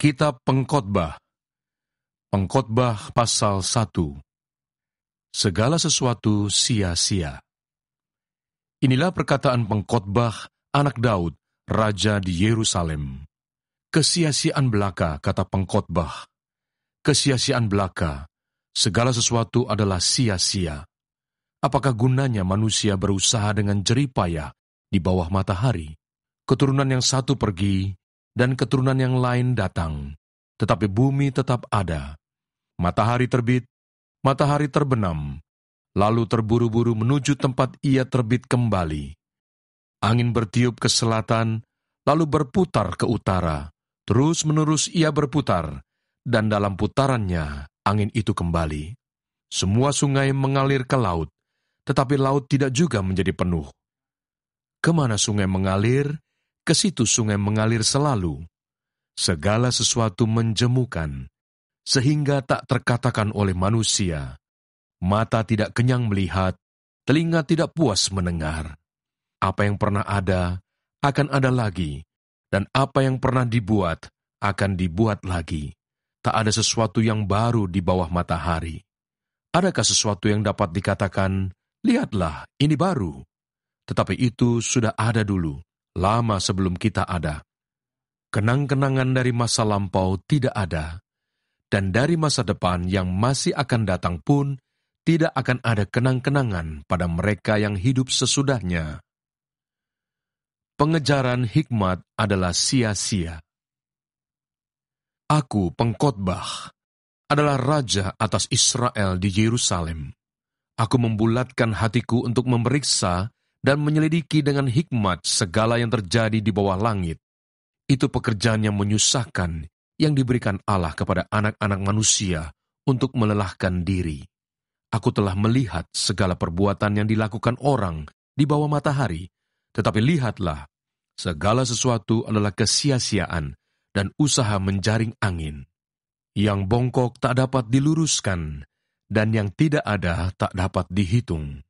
Kitab Pengkhotbah, Pengkhotbah pasal 1. Segala sesuatu sia-sia. Inilah perkataan pengkhotbah anak Daud, raja di Yerusalem. Kesia-siaan belaka, kata pengkhotbah. Kesia-siaan belaka, segala sesuatu adalah sia-sia. Apakah gunanya manusia berusaha dengan jerih payah di bawah matahari? Keturunan yang satu pergi, dan keturunan yang lain datang, tetapi bumi tetap ada. Matahari terbit, matahari terbenam, lalu terburu-buru menuju tempat ia terbit kembali. Angin bertiup ke selatan, lalu berputar ke utara. Terus-menerus ia berputar, dan dalam putarannya angin itu kembali. Semua sungai mengalir ke laut, tetapi laut tidak juga menjadi penuh. Kemana sungai mengalir, ke situ sungai mengalir selalu. Segala sesuatu menjemukan, sehingga tak terkatakan oleh manusia. Mata tidak kenyang melihat, telinga tidak puas mendengar. Apa yang pernah ada, akan ada lagi, dan apa yang pernah dibuat, akan dibuat lagi. Tak ada sesuatu yang baru di bawah matahari. Adakah sesuatu yang dapat dikatakan, lihatlah, ini baru? Tetapi itu sudah ada dulu, lama sebelum kita ada. Kenang-kenangan dari masa lampau tidak ada, dan dari masa depan yang masih akan datang pun tidak akan ada kenang-kenangan pada mereka yang hidup sesudahnya. Pengejaran hikmat adalah sia-sia. Aku, pengkhotbah, adalah raja atas Israel di Yerusalem. Aku membulatkan hatiku untuk memeriksa dan menyelidiki dengan hikmat segala yang terjadi di bawah langit. Itu pekerjaan yang menyusahkan yang diberikan Allah kepada anak-anak manusia untuk melelahkan diri. Aku telah melihat segala perbuatan yang dilakukan orang di bawah matahari, tetapi lihatlah, segala sesuatu adalah kesia-siaan dan usaha menjaring angin. Yang bongkok tak dapat diluruskan, dan yang tidak ada tak dapat dihitung.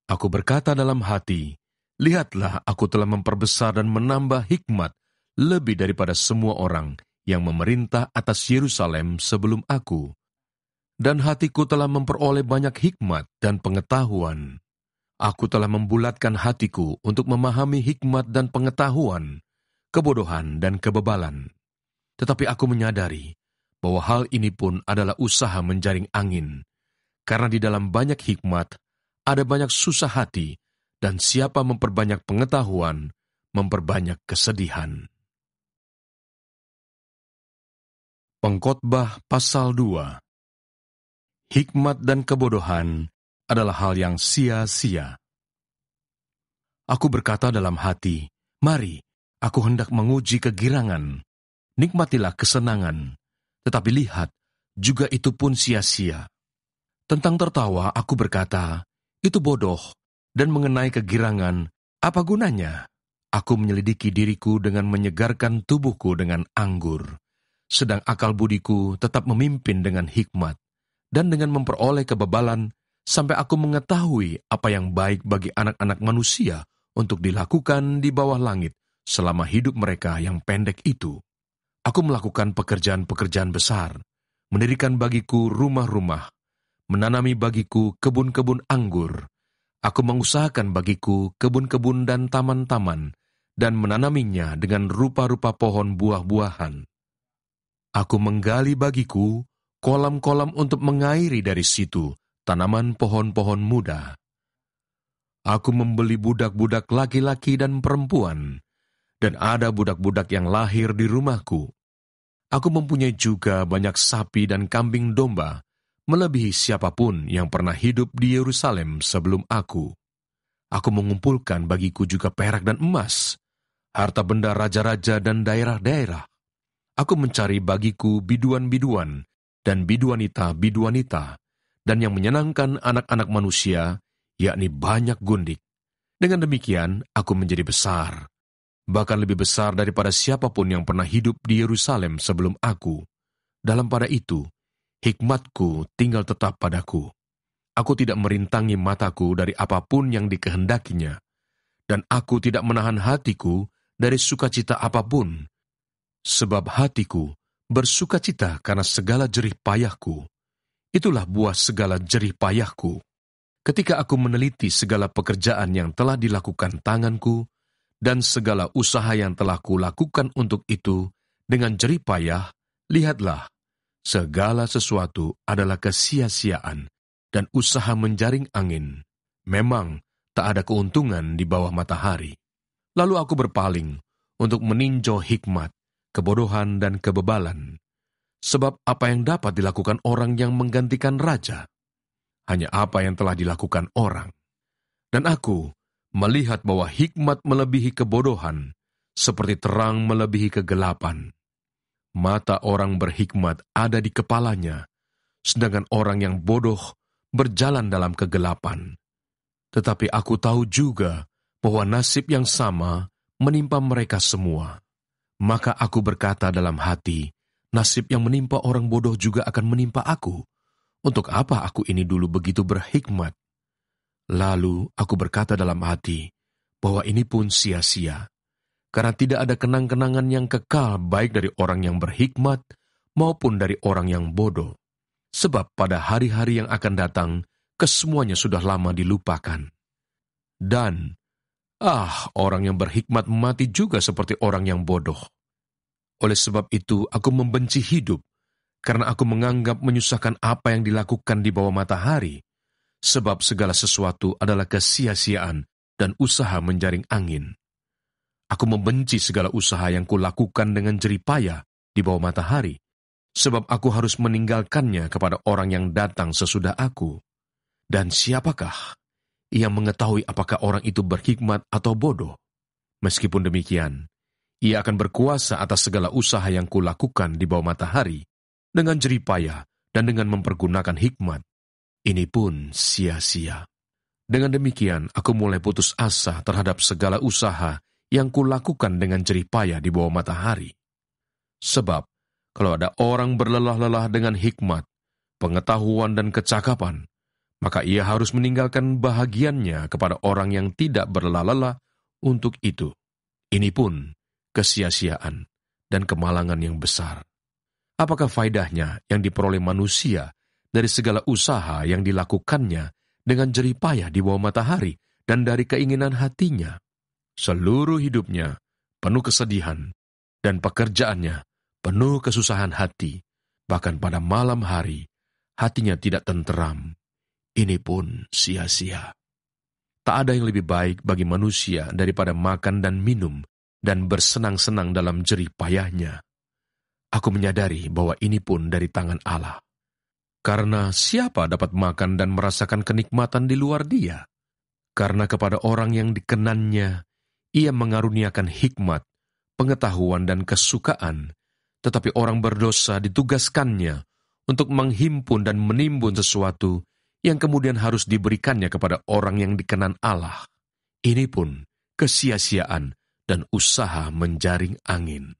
Aku berkata dalam hati, lihatlah, aku telah memperbesar dan menambah hikmat lebih daripada semua orang yang memerintah atas Yerusalem sebelum aku. Dan hatiku telah memperoleh banyak hikmat dan pengetahuan. Aku telah membulatkan hatiku untuk memahami hikmat dan pengetahuan, kebodohan dan kebebalan. Tetapi aku menyadari bahwa hal ini pun adalah usaha menjaring angin, karena di dalam banyak hikmat ada banyak susah hati, dan siapa memperbanyak pengetahuan, memperbanyak kesedihan. Pengkhotbah pasal 2. Hikmat dan kebodohan adalah hal yang sia-sia. Aku berkata dalam hati, mari, aku hendak menguji kegirangan. Nikmatilah kesenangan, tetapi lihat, juga itu pun sia-sia. Tentang tertawa, aku berkata, itu bodoh, dan mengenai kegirangan, apa gunanya? Aku menyelidiki diriku dengan menyegarkan tubuhku dengan anggur. Sedang akal budiku tetap memimpin dengan hikmat, dan dengan memperoleh kebebalan, sampai aku mengetahui apa yang baik bagi anak-anak manusia untuk dilakukan di bawah langit selama hidup mereka yang pendek itu. Aku melakukan pekerjaan-pekerjaan besar, mendirikan bagiku rumah-rumah, menanami bagiku kebun-kebun anggur. Aku mengusahakan bagiku kebun-kebun dan taman-taman, dan menanaminya dengan rupa-rupa pohon buah-buahan. Aku menggali bagiku kolam-kolam untuk mengairi dari situ tanaman pohon-pohon muda. Aku membeli budak-budak laki-laki dan perempuan, dan ada budak-budak yang lahir di rumahku. Aku mempunyai juga banyak sapi dan kambing domba, melebihi siapapun yang pernah hidup di Yerusalem sebelum aku. Aku mengumpulkan bagiku juga perak dan emas, harta benda raja-raja dan daerah-daerah. Aku mencari bagiku biduan-biduan dan biduanita-biduanita, dan yang menyenangkan anak-anak manusia, yakni banyak gundik. Dengan demikian, aku menjadi besar, bahkan lebih besar daripada siapapun yang pernah hidup di Yerusalem sebelum aku. Dalam pada itu, hikmatku tinggal tetap padaku. Aku tidak merintangi mataku dari apapun yang dikehendakinya, dan aku tidak menahan hatiku dari sukacita apapun, sebab hatiku bersukacita karena segala jerih payahku. Itulah buah segala jerih payahku. Ketika aku meneliti segala pekerjaan yang telah dilakukan tanganku, dan segala usaha yang telah kulakukan untuk itu, dengan jerih payah, lihatlah, segala sesuatu adalah kesia-siaan, dan usaha menjaring angin. Memang tak ada keuntungan di bawah matahari. Lalu aku berpaling untuk meninjau hikmat, kebodohan, dan kebebalan. Sebab apa yang dapat dilakukan orang yang menggantikan raja? Hanya apa yang telah dilakukan orang. Dan aku melihat bahwa hikmat melebihi kebodohan, seperti terang melebihi kegelapan. Mata orang berhikmat ada di kepalanya, sedangkan orang yang bodoh berjalan dalam kegelapan. Tetapi aku tahu juga bahwa nasib yang sama menimpa mereka semua. Maka aku berkata dalam hati, nasib yang menimpa orang bodoh juga akan menimpa aku. Untuk apa aku ini dulu begitu berhikmat? Lalu aku berkata dalam hati, bahwa ini pun sia-sia. Karena tidak ada kenang-kenangan yang kekal baik dari orang yang berhikmat maupun dari orang yang bodoh. Sebab pada hari-hari yang akan datang, kesemuanya sudah lama dilupakan. Dan, orang yang berhikmat mati juga seperti orang yang bodoh. Oleh sebab itu, aku membenci hidup, karena aku menganggap menyusahkan apa yang dilakukan di bawah matahari, sebab segala sesuatu adalah kesia-siaan dan usaha menjaring angin. Aku membenci segala usaha yang kulakukan dengan jerih payah di bawah matahari, sebab aku harus meninggalkannya kepada orang yang datang sesudah aku. Dan siapakah yang mengetahui apakah orang itu berhikmat atau bodoh? Meskipun demikian, ia akan berkuasa atas segala usaha yang kulakukan di bawah matahari, dengan jerih payah dan dengan mempergunakan hikmat. Ini pun sia-sia. Dengan demikian, aku mulai putus asa terhadap segala usaha yang kulakukan dengan jerih payah di bawah matahari. Sebab, kalau ada orang berlelah-lelah dengan hikmat, pengetahuan dan kecakapan, maka ia harus meninggalkan bahagiannya kepada orang yang tidak berlelah-lelah untuk itu. Ini pun kesia-siaan dan kemalangan yang besar. Apakah faedahnya yang diperoleh manusia dari segala usaha yang dilakukannya dengan jerih payah di bawah matahari dan dari keinginan hatinya? Seluruh hidupnya penuh kesedihan dan pekerjaannya penuh kesusahan hati. Bahkan pada malam hari hatinya tidak tenteram. Ini pun sia-sia. Tak ada yang lebih baik bagi manusia daripada makan dan minum dan bersenang-senang dalam jerih payahnya. Aku menyadari bahwa ini pun dari tangan Allah. Karena siapa dapat makan dan merasakan kenikmatan di luar Dia? Karena kepada orang yang dikenannya, Ia mengaruniakan hikmat, pengetahuan dan kesukaan, tetapi orang berdosa ditugaskannya untuk menghimpun dan menimbun sesuatu yang kemudian harus diberikannya kepada orang yang dikenan Allah. Ini pun kesia-siaan dan usaha menjaring angin.